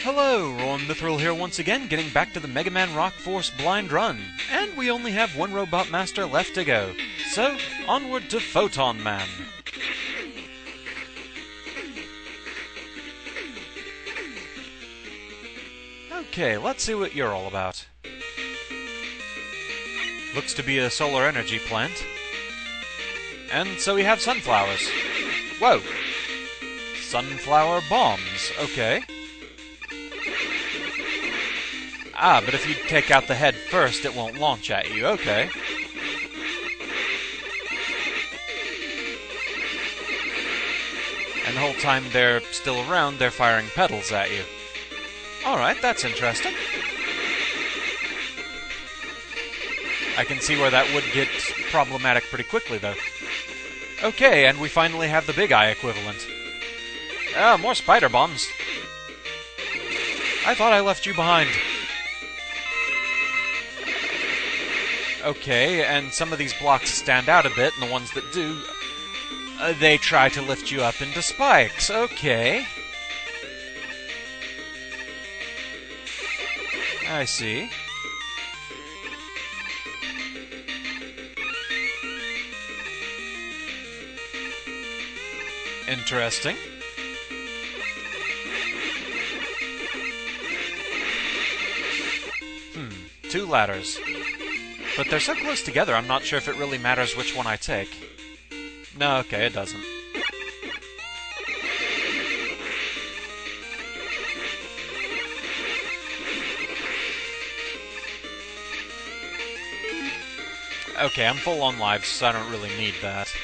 Hello, Ron Mithril here once again, getting back to the Mega Man Rock Force Blind Run. And we only have one Robot Master left to go. So, onward to Photon Man. Okay, let's see what you're all about. Looks to be a solar energy plant. And so we have sunflowers. Whoa! Sunflower bombs, okay. Ah, but if you take out the head first, it won't launch at you, okay. And the whole time they're still around, they're firing petals at you. Alright, that's interesting. I can see where that would get problematic pretty quickly, though. Okay, and we finally have the Big Eye equivalent. Ah, more spider bombs. I thought I left you behind. Okay, and some of these blocks stand out a bit, and the ones that do, they try to lift you up into spikes. Okay. I see. Interesting. Two ladders. But they're so close together, I'm not sure if it really matters which one I take. No, okay, it doesn't. Okay, I'm full on lives, so I don't really need that.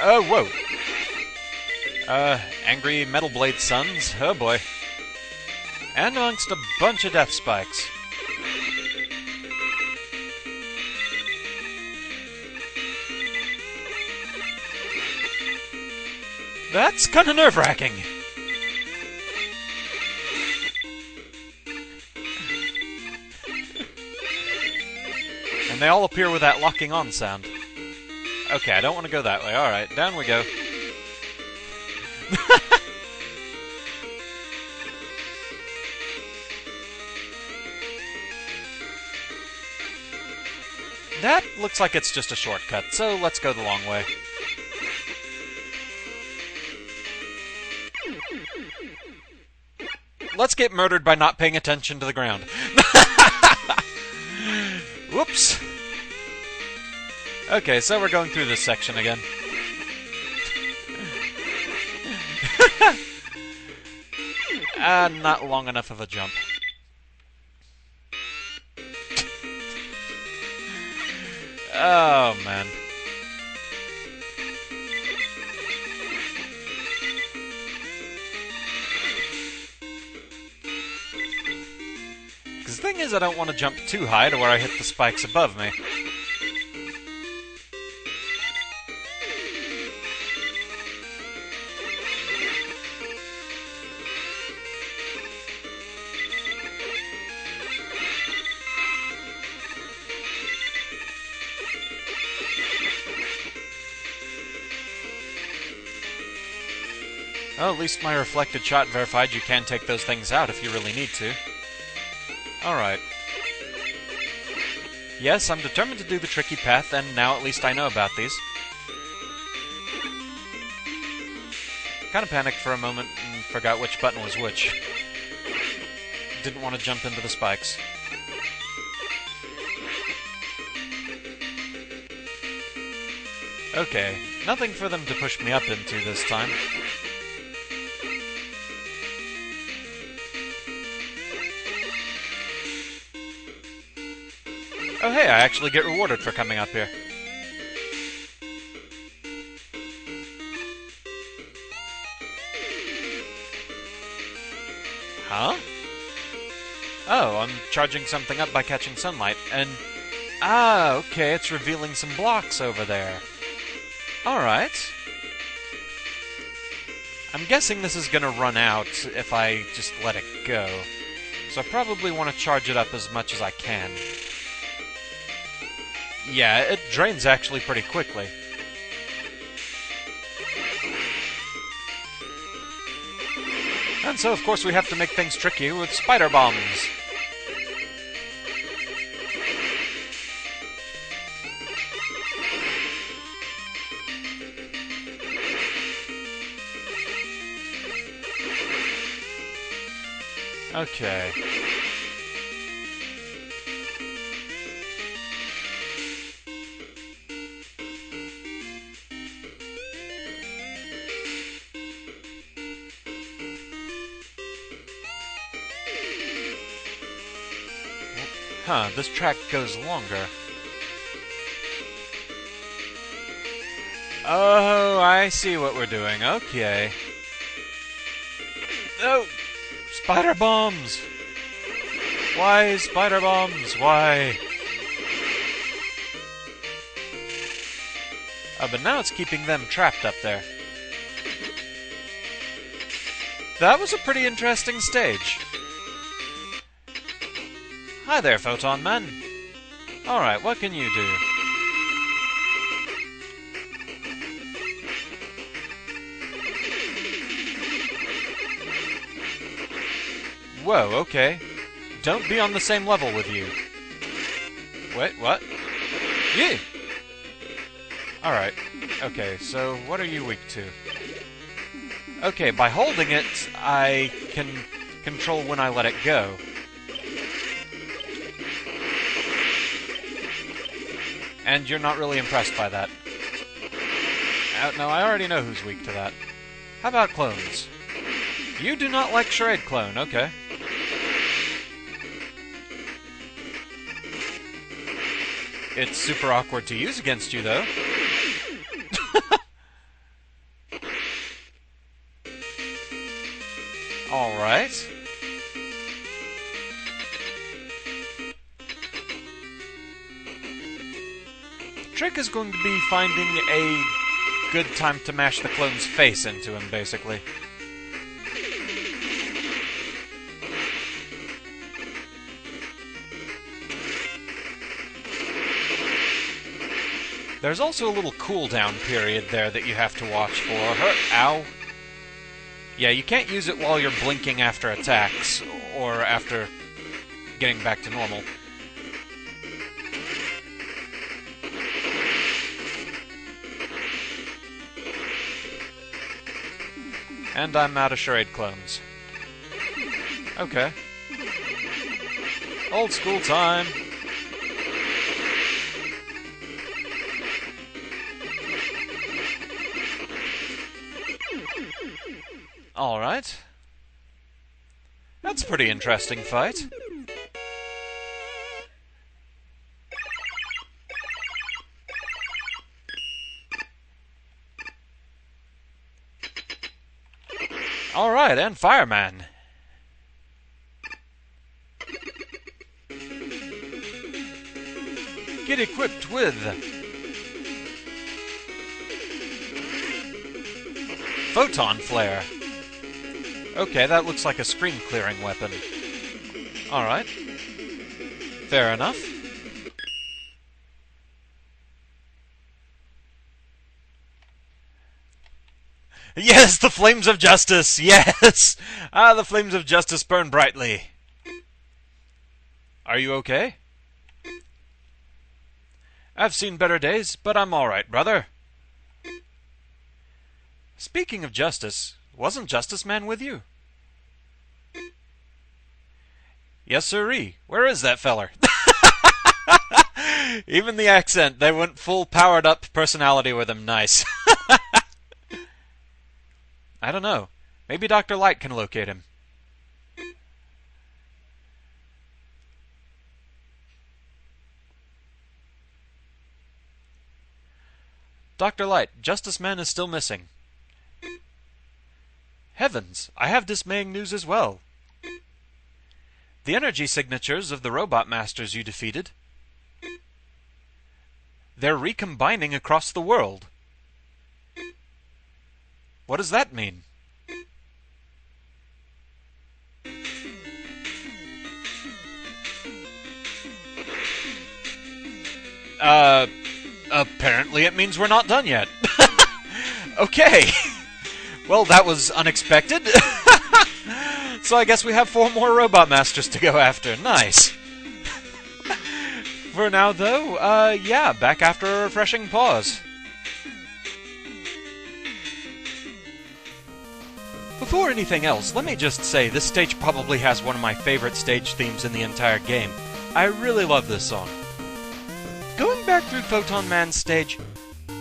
Oh, whoa. Angry Metal Blade Sons. Oh boy. And amongst a bunch of death spikes. That's kinda nerve-wracking. And they all appear with that locking on sound. Okay, I don't want to go that way. Alright, down we go. That looks like it's just a shortcut, so let's go the long way. Let's get murdered by not paying attention to the ground. Whoops. Okay, so we're going through this section again. Not long enough of a jump. Oh, man. Because the thing is, I don't want to jump too high to where I hit the spikes above me. Well, at least my reflected shot verified you can take those things out if you really need to. Alright. Yes, I'm determined to do the tricky path, and now at least I know about these. Kinda panicked for a moment and forgot which button was which. Didn't want to jump into the spikes. Okay, nothing for them to push me up into this time. Oh hey, I actually get rewarded for coming up here. Huh? Oh, I'm charging something up by catching sunlight, and... Ah, okay, it's revealing some blocks over there. Alright. I'm guessing this is gonna run out if I just let it go. So I probably want to charge it up as much as I can. Yeah, it drains actually pretty quickly. And so, of course, we have to make things tricky with spider bombs. Okay. Huh, this track goes longer. Oh, I see what we're doing. Okay. Oh! Spider bombs! Why spider bombs? Why? But now it's keeping them trapped up there. That was a pretty interesting stage. Hi there, Photon Man. Alright, what can you do? Whoa, okay. Don't be on the same level with you. Wait, what? Yeah! Alright. Okay, so what are you weak to? Okay, by holding it, I can control when I let it go. And you're not really impressed by that. No, I already know who's weak to that. How about clones? You do not like Charade Clone, okay. It's super awkward to use against you, though. Alright. The trick is going to be finding a good time to mash the clone's face into him, basically. There's also a little cooldown period there that you have to watch for. Ow. Yeah, you can't use it while you're blinking after attacks, or after getting back to normal. And I'm out of charade clones. Okay. Old school time. Alright. That's a pretty interesting fight. Alright, and Fireman. Get equipped with Photon Flare. Okay, that looks like a screen-clearing weapon. Alright. Fair enough. Yes, the flames of justice! Yes! Ah, the flames of justice burn brightly. Are you okay? I've seen better days, but I'm alright, brother. Speaking of justice, wasn't Justice Man with you? Yes, sirree. Where is that feller? Even the accent, they went full powered-up personality with him. Nice. I don't know. Maybe Dr. Light can locate him. Dr. Light, Justice Man is still missing. Heavens, I have dismaying news as well. The energy signatures of the robot masters you defeated, they're recombining across the world. What does that mean? Apparently it means we're not done yet. Okay. Well, that was unexpected. So I guess we have 4 more Robot Masters to go after. Nice. For now, though, yeah, back after a refreshing pause. Before anything else, let me just say this stage probably has one of my favorite stage themes in the entire game. I really love this song. Going back through Photon Man's stage,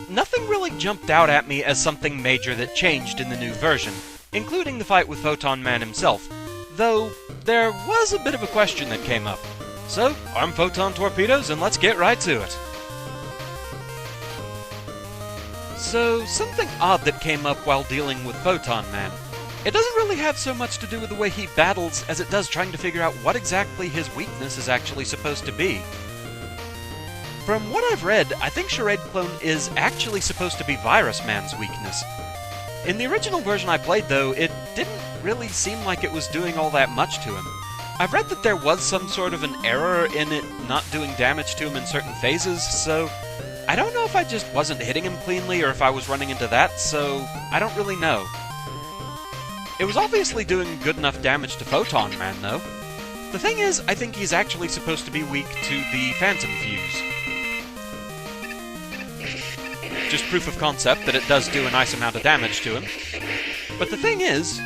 nothing really jumped out at me as something major that changed in the new version, including the fight with Photon Man himself, though there was a bit of a question that came up. So, arm photon torpedoes and let's get right to it. So, something odd that came up while dealing with Photon Man. It doesn't really have so much to do with the way he battles as it does trying to figure out what exactly his weakness is actually supposed to be. From what I've read, I think Charade Clone is actually supposed to be Virus Man's weakness. In the original version I played, though, it didn't really seem like it was doing all that much to him. I've read that there was some sort of an error in it not doing damage to him in certain phases, so I don't know if I just wasn't hitting him cleanly or if I was running into that, so I don't really know. It was obviously doing good enough damage to Photon Man, though. The thing is, I think he's actually supposed to be weak to the Phantom Fuse. Just proof of concept that it does do a nice amount of damage to him. But the thing is,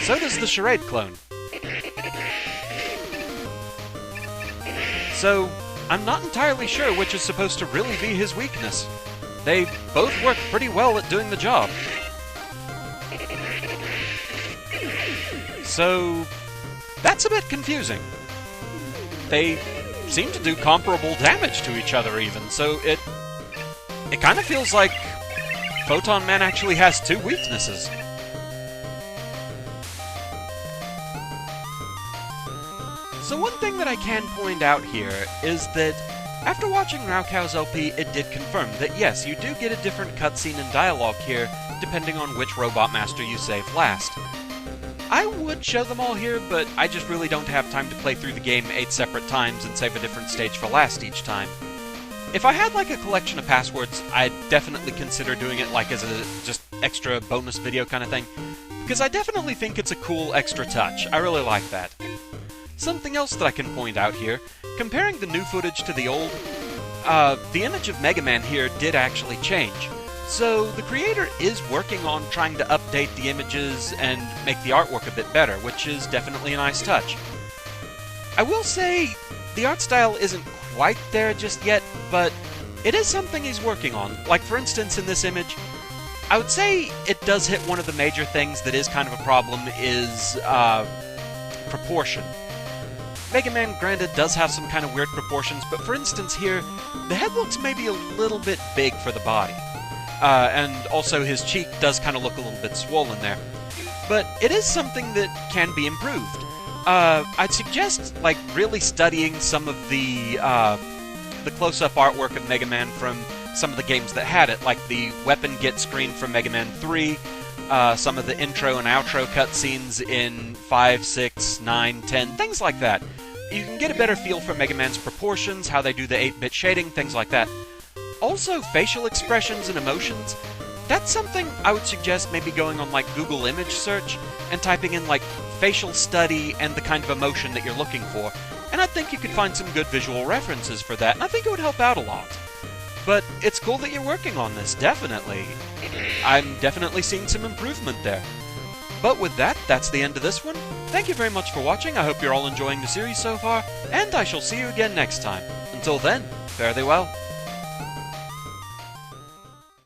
so does the Charade Clone. So, I'm not entirely sure which is supposed to really be his weakness. They both work pretty well at doing the job. So, that's a bit confusing. They seem to do comparable damage to each other even, so it kind of feels like Photon Man actually has 2 weaknesses. So one thing that I can point out here is that after watching Raukow's LP, it did confirm that yes, you do get a different cutscene and dialogue here depending on which Robot Master you save last. I would show them all here, but I just really don't have time to play through the game 8 separate times and save a different stage for last each time. If I had like a collection of passwords, I'd definitely consider doing it like as a just extra bonus video kind of thing, because I definitely think it's a cool extra touch. I really like that. Something else that I can point out here, comparing the new footage to the old, the image of Mega Man here did actually change. So, the creator is working on trying to update the images and make the artwork a bit better, which is definitely a nice touch. I will say, the art style isn't quite there just yet, but it is something he's working on. Like, for instance, in this image, I would say it does hit one of the major things that is kind of a problem is, proportion. Mega Man, granted, does have some kind of weird proportions, but for instance here, the head looks maybe a little bit big for the body. And also his cheek does kind of look a little bit swollen there. But it is something that can be improved. I'd suggest, like, really studying some of the close-up artwork of Mega Man from some of the games that had it, like the weapon get screen from Mega Man 3, some of the intro and outro cutscenes in 5, 6, 9, 10, things like that. You can get a better feel for Mega Man's proportions, how they do the 8-bit shading, things like that. Also, facial expressions and emotions, that's something I would suggest maybe going on like Google image search and typing in like facial study and the kind of emotion that you're looking for, and I think you could find some good visual references for that, and I think it would help out a lot. But it's cool that you're working on this, definitely. I'm definitely seeing some improvement there. But with that, that's the end of this one. Thank you very much for watching, I hope you're all enjoying the series so far, and I shall see you again next time. Until then, fare thee well.